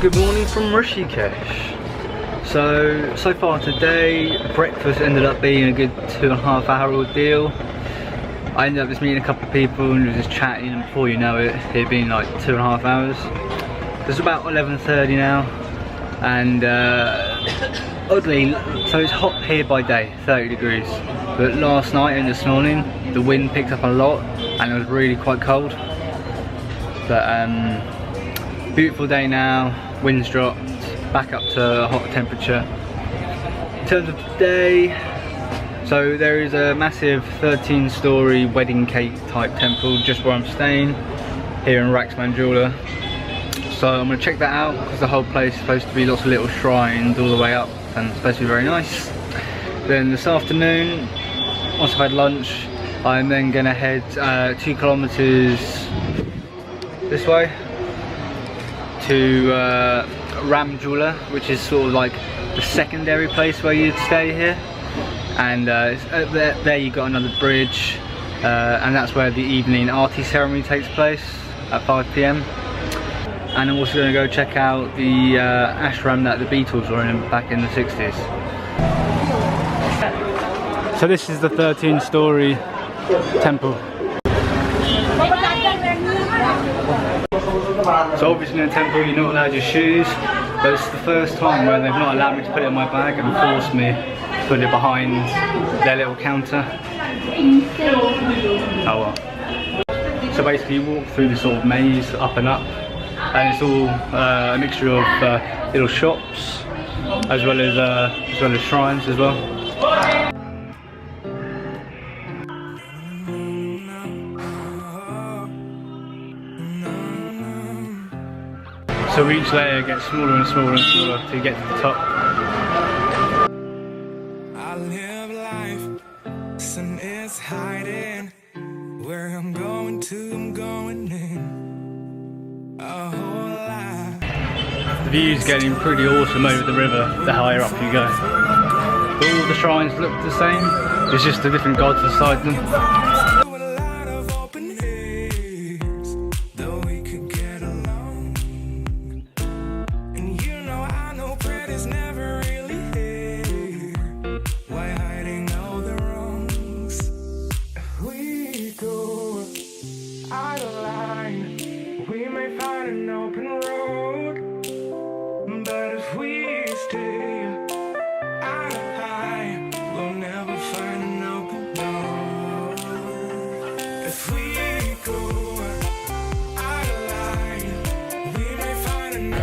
Good morning from Rishikesh. So far today, breakfast ended up being a good 2.5 hour ordeal. I ended up just meeting a couple of people and we were just chatting, and before you know it, it'd been like 2.5 hours. It's about 11:30 now, and oddly, so it's hot here by day, 30 degrees. But last night and this morning, the wind picked up a lot and it was really quite cold. But beautiful day now, wind's dropped, back up to a hot temperature. In terms of today, so there is a massive 13-storey wedding cake type temple just where I'm staying, here in jhula. So I'm going to check that out because the whole place is supposed to be lots of little shrines all the way up and it's supposed to be very nice. Then this afternoon, once I've had lunch, I'm then going to head 2 kilometres this way to jhula, which is sort of like the secondary place where you'd stay here. And there you got another bridge, and that's where the evening Aarti ceremony takes place at 5 PM. And I'm also going to go check out the ashram that the Beatles were in back in the 60s. So this is the 13-storey temple. So obviously in a temple you're not allowed your shoes, but it's the first time where they've not allowed me to put it in my bag and forced me to put it behind their little counter. Oh well. So basically you walk through this sort of maze up and up, and it's all a mixture of little shops as well as shrines as well. So each layer gets smaller and smaller and smaller to get to the top. I live life, sun is hiding. Where I'm going in. A whole lot. The view's getting pretty awesome over the river the higher up you go. But all the shrines look the same, it's just the different gods inside them.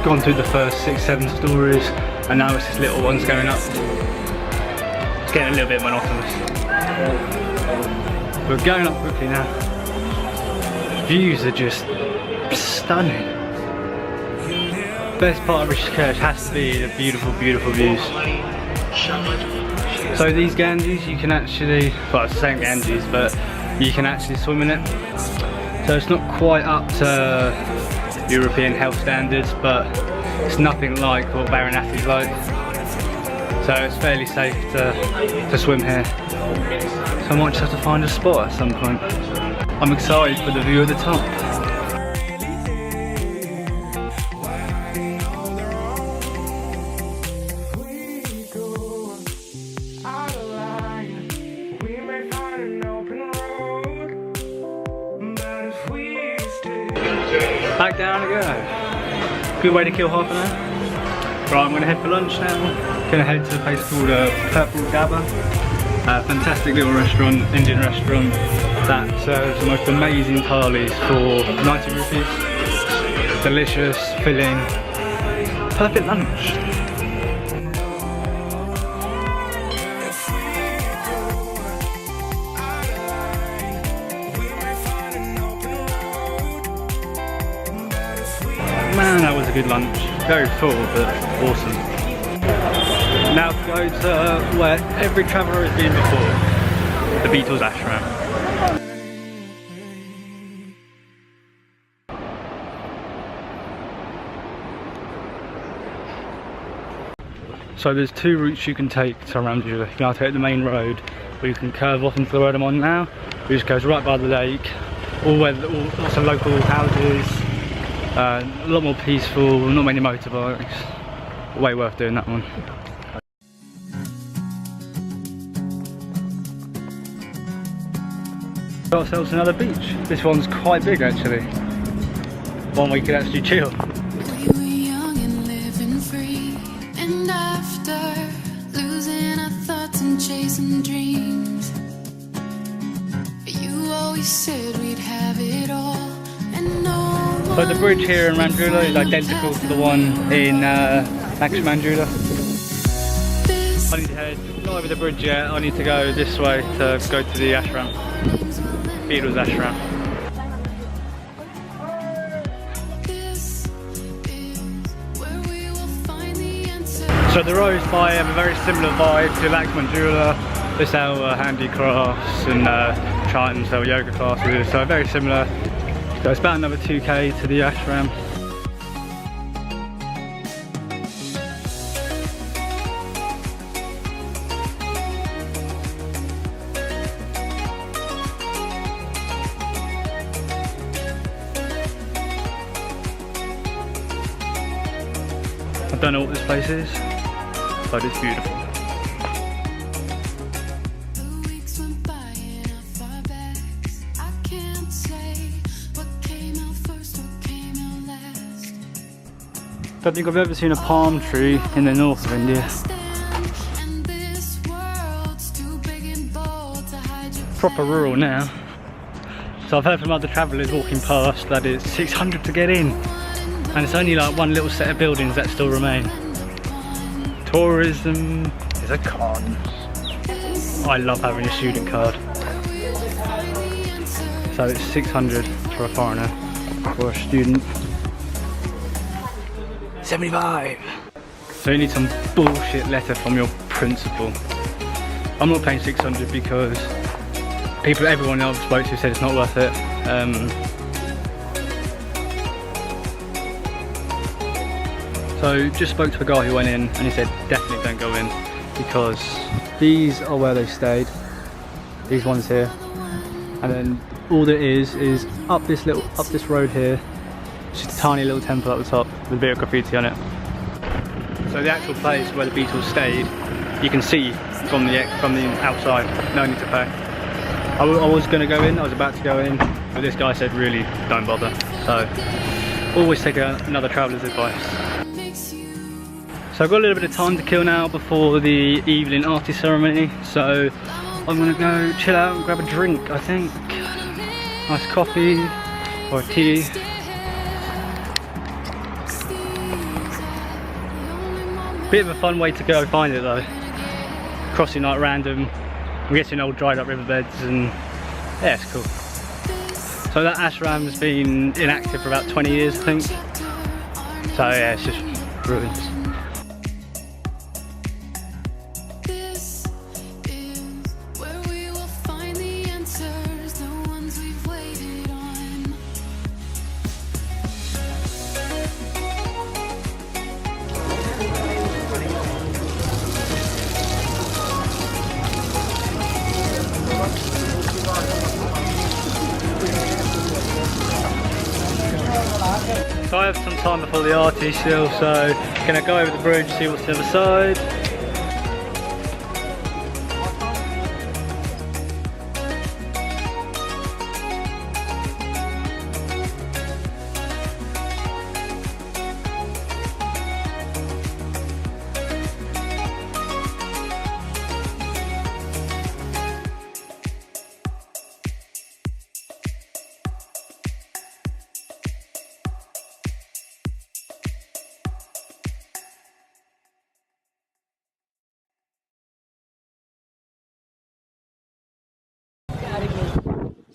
Gone through the first 6-7 stories, and now it's just little ones going up. It's getting a little bit monotonous. We're going up quickly now. Views are just stunning. Best part of Rishikesh has to be the beautiful, beautiful views. So these Ganges, you can actually, well it's the same Ganges, but you can actually swim in it. So it's not quite up to European health standards, but it's nothing like what Varanasi's like. So it's fairly safe to swim here. So I might just have to find a spot at some point. I'm excited for the view at the top. Back down we go. Good way to kill half an hour. Right, I'm going to head for lunch now. Going to head to a place called Purple Dabba. Fantastic little restaurant, Indian restaurant that serves the most amazing thalis for 90 rupees. Delicious, filling, perfect lunch. Man, that was a good lunch. Very full, but awesome. Now to go to where every traveller has been before, the Beatles Ashram. So there's 2 routes you can take to around jhula. You can either take the main road, or you can curve off into the road I'm on now, which goes right by the lake, all lots of local houses, A lot more peaceful, not many motorbikes. Way worth doing that one. Got ourselves another beach. This one's quite big actually. One we could actually chill. We were young and living free, and after losing our thoughts and chasing dreams, you always said we'd have it all, and no one. So the bridge here in Manjula is identical to the one in Manjula. I need to head not over the bridge yet. I need to go this way to go to the ashram, Beatles Ashram. So the roads by have a very similar vibe to Manjula. They sell handicrafts and try and sell yoga classes, so very similar. So it's about another 2k to the ashram. I don't know what this place is, but it's beautiful. I don't think I've ever seen a palm tree in the north of India. Proper rural now. So I've heard from other travellers walking past that it's 600 to get in. And it's only like one little set of buildings that still remain. Tourism is a con. I love having a student card. So it's 600 for a foreigner, for a student. 75. So you need some bullshit letter from your principal. I'm not paying 600 because everyone I've spoke to said it's not worth it. So just spoke to a guy who went in and he said definitely don't go in because these are where they stayed. These ones here, and then all there is up this road here. Just a tiny little temple at the top with a bit of graffiti on it. So the actual place where the Beatles stayed, you can see from the outside. No need to pay. I was going to go in. I was about to go in, but this guy said really don't bother. So always take another traveller's advice. So I've got a little bit of time to kill now before the evening Aarti ceremony. So I'm going to go chill out and grab a drink. I think nice coffee or a tea. Bit of a fun way to go find it though. Crossing like random, I'm guessing old dried up riverbeds, and yeah, it's cool. So that ashram's been inactive for about 20 years I think. So yeah, it's just ruins. So I have some time before the Aarti still, so gonna go over the bridge, see what's the other side.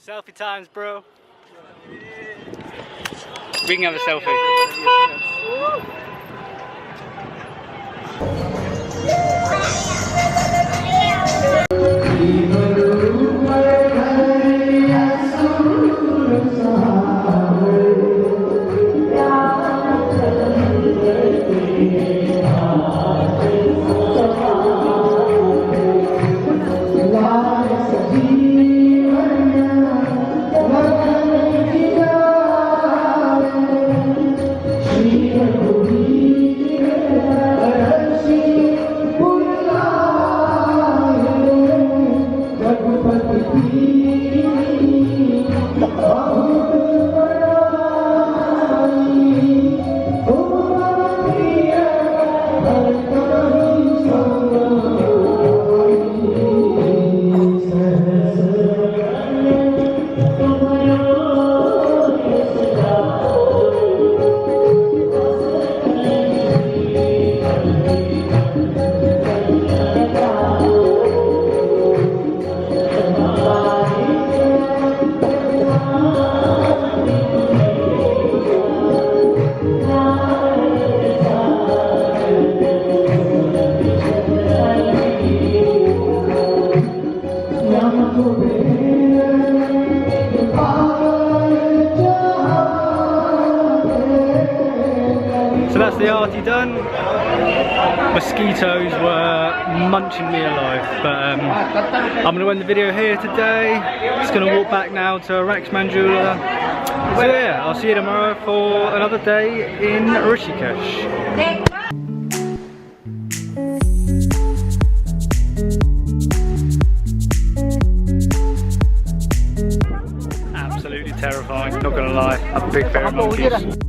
Selfie times, bro. We can have a selfie. So that's the Aarti done. Mosquitoes were munching me alive, but I'm going to end the video here today. Just going to walk back now to Raxman Jhula. So yeah, I'll see you tomorrow for another day in Rishikesh. Absolutely terrifying, not gonna lie. I'm a big fan of monkeys.